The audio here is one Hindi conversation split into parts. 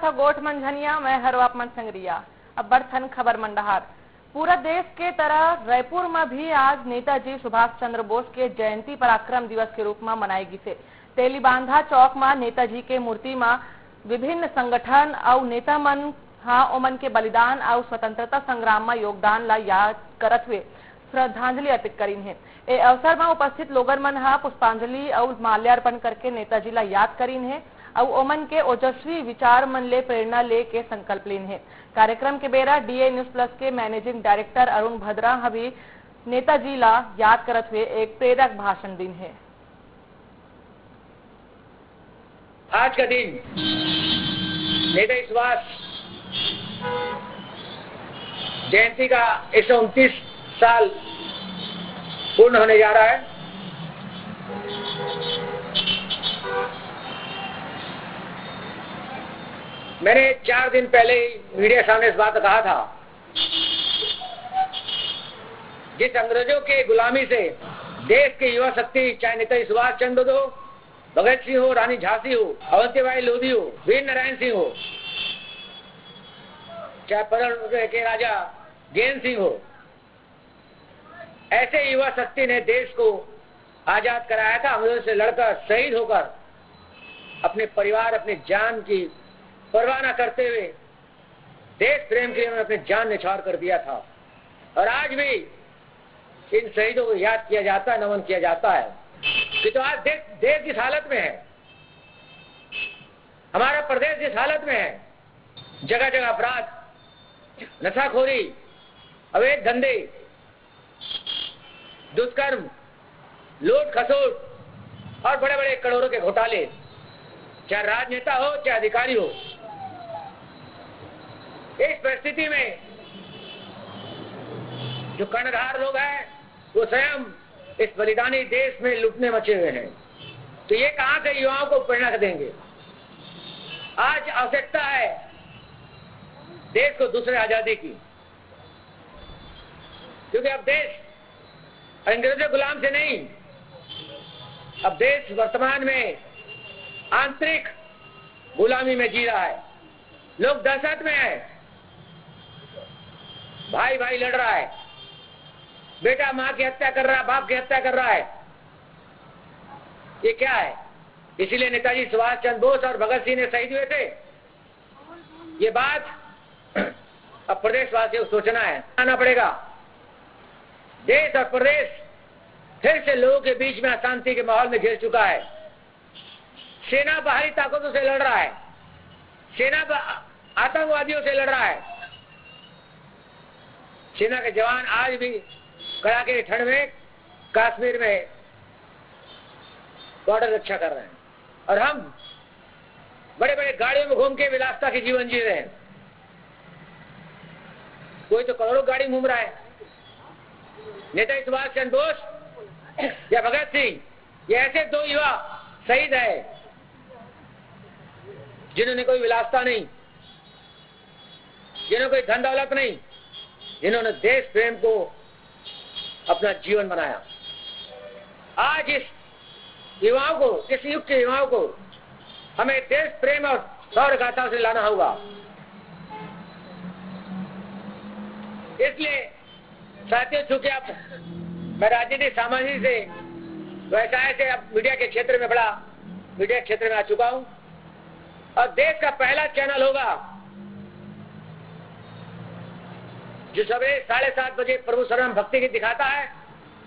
था गोठ मंझनिया, मैं हरवाप मन संगरिया। अब बर्थन खबर मंडहार। पूरा देश के तरह रायपुर में भी आज नेताजी सुभाष चंद्र बोस के जयंती पराक्रम दिवस के रूप में मनाएगी से तेलीबांधा चौक में नेताजी के मूर्ति में विभिन्न संगठन और नेता मन ओमन के बलिदान और स्वतंत्रता संग्राम में योगदान ला याद करत हुए श्रद्धांजलि अर्पित करीन है। ए अवसर में उपस्थित लोगन मन पुष्पांजलि और माल्यार्पण करके नेताजी ला याद करीन है और ओमन के ओजस्वी विचार मन ले प्रेरणा ले के संकल्प लीन है। कार्यक्रम के बेरा डीए न्यूज प्लस के मैनेजिंग डायरेक्टर अरुण भद्रा भी नेताजी ला याद करत हुए एक प्रेरक भाषण दिन है। आज का दिन नेताजी सुभाष जयंती का 129 साल पूर्ण होने जा रहा है। मैंने 4 दिन पहले मीडिया सामने इस बात कहा था, जिस अंग्रेजों के गुलामी से देश की युवा शक्ति, चाहे नेताजी सुभाष चंद्र बोस हो, भगत सिंह हो, रानी झांसी हो, अवंतीबाई लोधी हो, वीर नारायण सिंह हो, चाहे परल के राजा गैन सिंह हो, ऐसे युवा शक्ति ने देश को आजाद कराया था। अंग्रेजों से लड़कर शहीद होकर अपने परिवार, अपनी जान की परवाह न करते हुए देश प्रेम के लिए उन्होंने अपनी जान निछावर कर दिया था। और आज भी इन शहीदों को याद किया जाता है, नमन किया जाता है कि तो आज देश जिस हालत में है, हमारा प्रदेश जिस हालत में है, जगह जगह अपराध, नशाखोरी, अवैध धंधे, दुष्कर्म, लूट खसोट और बड़े बड़े करोड़ों के घोटाले, चाहे राजनेता हो चाहे अधिकारी हो, इस परिस्थिति में जो कर्णधार लोग हैं वो स्वयं इस बलिदानी देश में लुटने मचे हुए हैं। तो ये कहां से युवाओं को प्रेरणा देंगे? आज आवश्यकता है देश को दूसरे आजादी की, क्योंकि अब देश अंग्रेजों गुलाम से नहीं, अब देश वर्तमान में आंतरिक गुलामी में जी रहा है। लोग दहशत में है, भाई भाई लड़ रहा है, बेटा मां की हत्या कर रहा है, बाप की हत्या कर रहा है। ये क्या है? इसीलिए नेताजी सुभाष चंद्र बोस और भगत सिंह ने शहीद हुए थे। ये बात अब प्रदेशवासियों को सोचना है, आना पड़ेगा। देश और प्रदेश फिर से लोगों के बीच में अशांति के माहौल में घिर चुका है। सेना बाहरी ताकतों से लड़ रहा है, सेना आतंकवादियों से लड़ रहा है। सेना के जवान आज भी कड़ाके की ठंड में कश्मीर में बॉर्डर रक्षा कर रहे हैं, और हम बड़े बड़े गाड़ियों में घूम के विलासिता की जीवन जी रहे हैं। कोई तो करोड़ों गाड़ी घूम रहा है। नेताजी सुभाष चंद्र बोस या भगत सिंह, ये ऐसे दो युवा शहीद है जिन्होंने कोई विलासिता नहीं, जिन्होंने कोई धन दौलत नहीं, जिन्होंने देश प्रेम को अपना जीवन बनाया। आज इस युवाओं को, इस युग के युवाओं को हमें देश प्रेम और शौर्य गाथा से लाना होगा। इसलिए साथियों, चूंकि अब मैं राजनीतिक सामाजिक से व्यवसाय से अब मीडिया के क्षेत्र में बड़ा मीडिया क्षेत्र में आ चुका हूं, और देश का पहला चैनल होगा जो सवेरे 7:30 बजे प्रभु शरण भक्ति गीत दिखाता है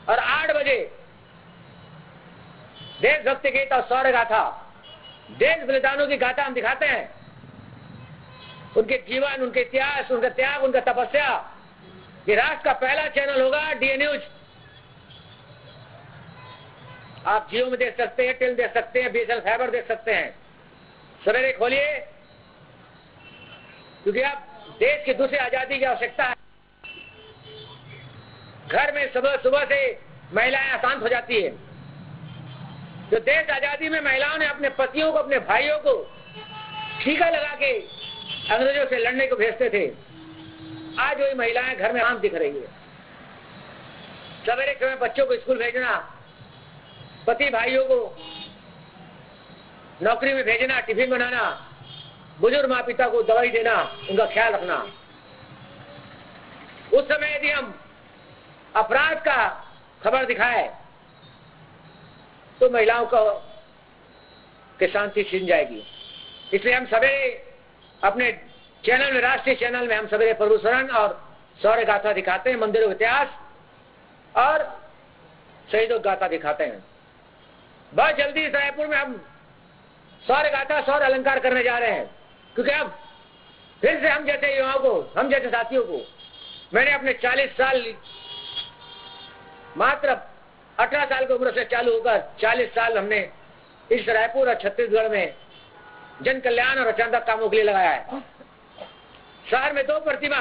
और 8 बजे देशभक्ति गीत और शौर्य गाथा, देश बलिदानों की गाथा हम दिखाते हैं। उनके जीवन, उनके इतिहास, उनका त्याग, उनका तपस्या। ये राष्ट्र का पहला चैनल होगा डीए न्यूज। आप जियो में देख सकते हैं, टेल देख सकते हैं, बीएसएल फाइबर देख सकते हैं। सवेरे खोलिए, क्योंकि अब देश की दूसरी आजादी की आवश्यकता है। घर में सुबह से महिलाएं अशांत हो जाती है। जो देश आजादी में महिलाओं ने अपने पतियों को, अपने भाइयों को टीका लगा के अंग्रेजों से लड़ने को भेजते थे, आज वही महिलाएं घर में आम दिख रही है। सवेरे समय बच्चों को स्कूल भेजना, पति भाइयों को नौकरी में भेजना, टिफिन बनाना, बुजुर्ग माँ पिता को दवाई देना, उनका ख्याल रखना। उस समय यदि हम अपराध का खबर दिखाए तो महिलाओं को की शांति छीन जाएगी। इसलिए हम सवेरे अपने चैनल में, राष्ट्रीय चैनल में हम सवेरे प्रभु शरण और शौर्य गाथा दिखाते हैं, मंदिरों का इतिहास और शहीदों की गाथा दिखाते हैं। बहुत जल्दी इस रायपुर में हम शौर्य गाथा, शौर्य अलंकार करने जा रहे हैं, क्योंकि अब फिर से हम जैसे युवाओं को, हम जैसे साथियों को, मैंने अपने 40 साल, मात्र 18 साल की उम्र से चालू होकर 40 साल हमने इस रायपुर और छत्तीसगढ़ में जन कल्याण और रचनात्मक कामों के लिए लगाया है। शहर में 2 प्रतिमा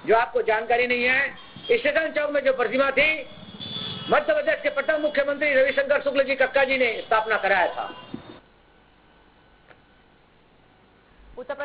जो आपको जानकारी नहीं है, स्टेशन चौक में जो प्रतिमा थी, मध्य प्रदेश के प्रथम मुख्यमंत्री रविशंकर शुक्ल जी कक्का जी ने स्थापना कराया था।